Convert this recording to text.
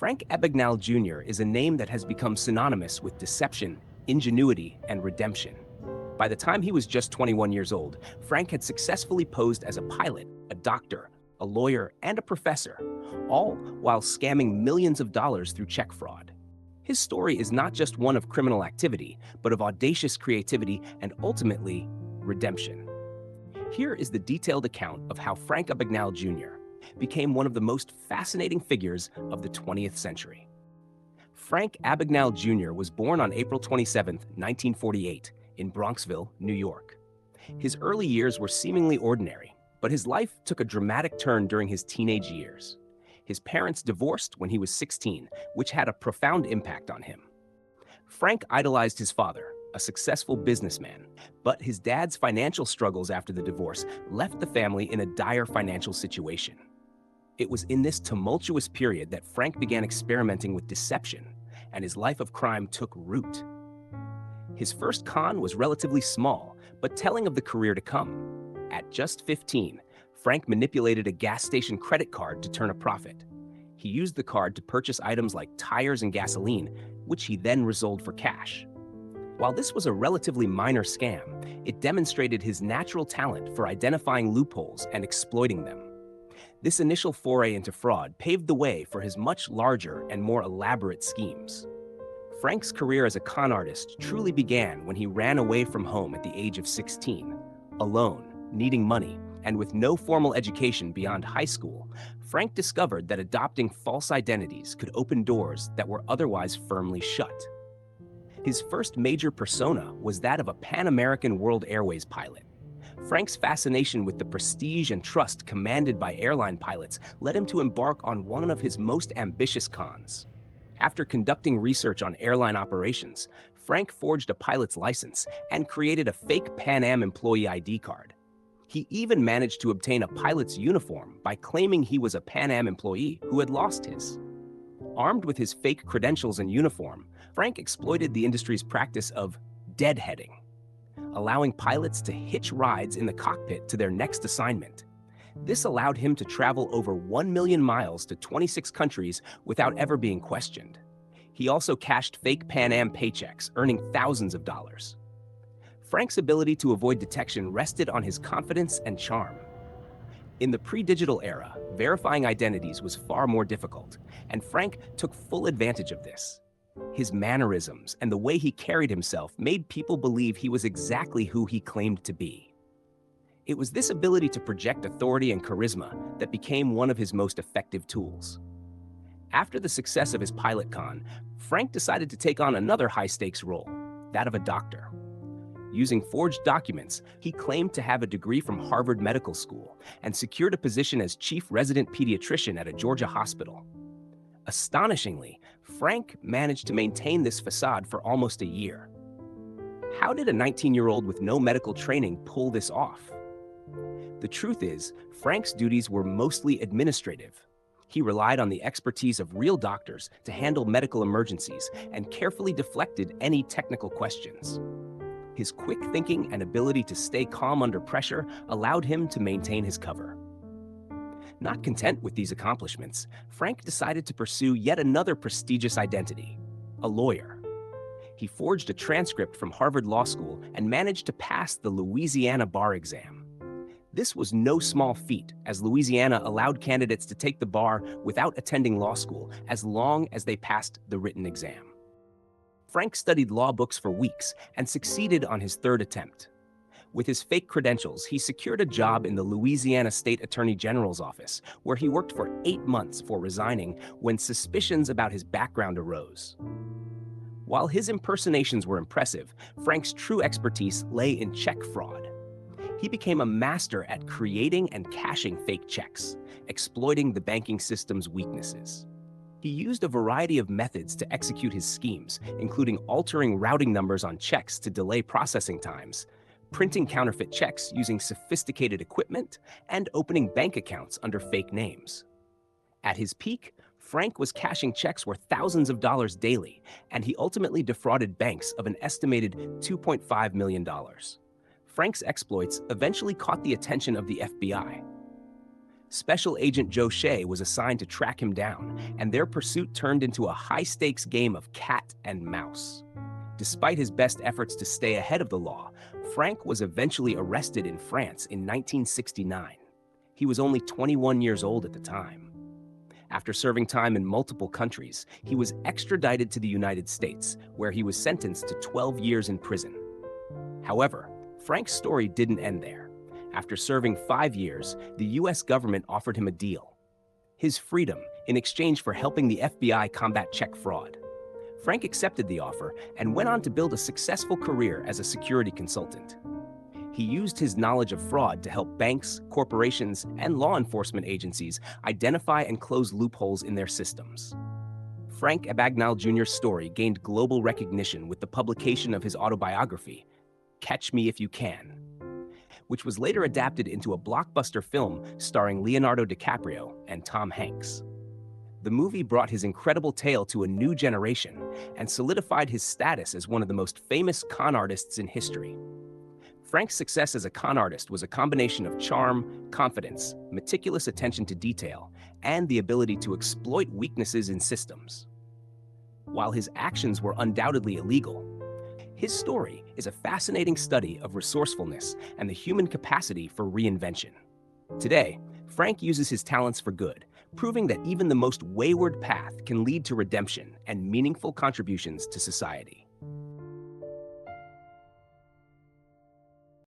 Frank Abagnale Jr. is a name that has become synonymous with deception, ingenuity, and redemption. By the time he was just 21 years old, Frank had successfully posed as a pilot, a doctor, a lawyer, and a professor, all while scamming millions of dollars through check fraud. His story is not just one of criminal activity, but of audacious creativity and ultimately, redemption. Here is the detailed account of how Frank Abagnale Jr. became one of the most fascinating figures of the 20th century. Frank Abagnale Jr. was born on April 27, 1948, in Bronxville, New York. His early years were seemingly ordinary, but his life took a dramatic turn during his teenage years. His parents divorced when he was 16, which had a profound impact on him. Frank idolized his father, a successful businessman, but his dad's financial struggles after the divorce left the family in a dire financial situation. It was in this tumultuous period that Frank began experimenting with deception, and his life of crime took root. His first con was relatively small, but telling of the career to come. At just 15, Frank manipulated a gas station credit card to turn a profit. He used the card to purchase items like tires and gasoline, which he then resold for cash. While this was a relatively minor scam, it demonstrated his natural talent for identifying loopholes and exploiting them. This initial foray into fraud paved the way for his much larger and more elaborate schemes. Frank's career as a con artist truly began when he ran away from home at the age of 16. Alone, needing money, and with no formal education beyond high school, Frank discovered that adopting false identities could open doors that were otherwise firmly shut. His first major persona was that of a Pan-American World Airways pilot. Frank's fascination with the prestige and trust commanded by airline pilots led him to embark on one of his most ambitious cons. After conducting research on airline operations, Frank forged a pilot's license and created a fake Pan Am employee ID card. He even managed to obtain a pilot's uniform by claiming he was a Pan Am employee who had lost his. Armed with his fake credentials and uniform, Frank exploited the industry's practice of deadheading, allowing pilots to hitch rides in the cockpit to their next assignment. This allowed him to travel over 1 million miles to 26 countries without ever being questioned. He also cashed fake Pan Am paychecks, earning thousands of dollars. Frank's ability to avoid detection rested on his confidence and charm. In the pre-digital era, verifying identities was far more difficult, and Frank took full advantage of this. His mannerisms and the way he carried himself made people believe he was exactly who he claimed to be. It was this ability to project authority and charisma that became one of his most effective tools. After the success of his pilot con, Frank decided to take on another high-stakes role, that of a doctor. Using forged documents, he claimed to have a degree from Harvard Medical School and secured a position as chief resident pediatrician at a Georgia hospital. Astonishingly, Frank managed to maintain this facade for almost a year. How did a 19-year-old with no medical training pull this off? The truth is, Frank's duties were mostly administrative. He relied on the expertise of real doctors to handle medical emergencies and carefully deflected any technical questions. His quick thinking and ability to stay calm under pressure allowed him to maintain his cover. Not content with these accomplishments, Frank decided to pursue yet another prestigious identity, a lawyer. He forged a transcript from Harvard Law School and managed to pass the Louisiana bar exam. This was no small feat, as Louisiana allowed candidates to take the bar without attending law school as long as they passed the written exam. Frank studied law books for weeks and succeeded on his third attempt. With his fake credentials, he secured a job in the Louisiana State Attorney General's office, where he worked for 8 months before resigning when suspicions about his background arose. While his impersonations were impressive, Frank's true expertise lay in check fraud. He became a master at creating and cashing fake checks, exploiting the banking system's weaknesses. He used a variety of methods to execute his schemes, including altering routing numbers on checks to delay processing times, printing counterfeit checks using sophisticated equipment, and opening bank accounts under fake names. At his peak, Frank was cashing checks worth thousands of dollars daily, and he ultimately defrauded banks of an estimated $2.5 million. Frank's exploits eventually caught the attention of the FBI. Special Agent Joe Shea was assigned to track him down, and their pursuit turned into a high-stakes game of cat and mouse. Despite his best efforts to stay ahead of the law, Frank was eventually arrested in France in 1969. He was only 21 years old at the time. After serving time in multiple countries, he was extradited to the United States, where he was sentenced to 12 years in prison. However, Frank's story didn't end there. After serving 5 years, the US government offered him a deal: his freedom in exchange for helping the FBI combat check fraud. Frank accepted the offer and went on to build a successful career as a security consultant. He used his knowledge of fraud to help banks, corporations, and law enforcement agencies identify and close loopholes in their systems. Frank Abagnale Jr.'s story gained global recognition with the publication of his autobiography, Catch Me If You Can, which was later adapted into a blockbuster film starring Leonardo DiCaprio and Tom Hanks. The movie brought his incredible tale to a new generation and solidified his status as one of the most famous con artists in history. Frank's success as a con artist was a combination of charm, confidence, meticulous attention to detail, and the ability to exploit weaknesses in systems. While his actions were undoubtedly illegal, his story is a fascinating study of resourcefulness and the human capacity for reinvention. Today, Frank uses his talents for good, proving that even the most wayward path can lead to redemption and meaningful contributions to society.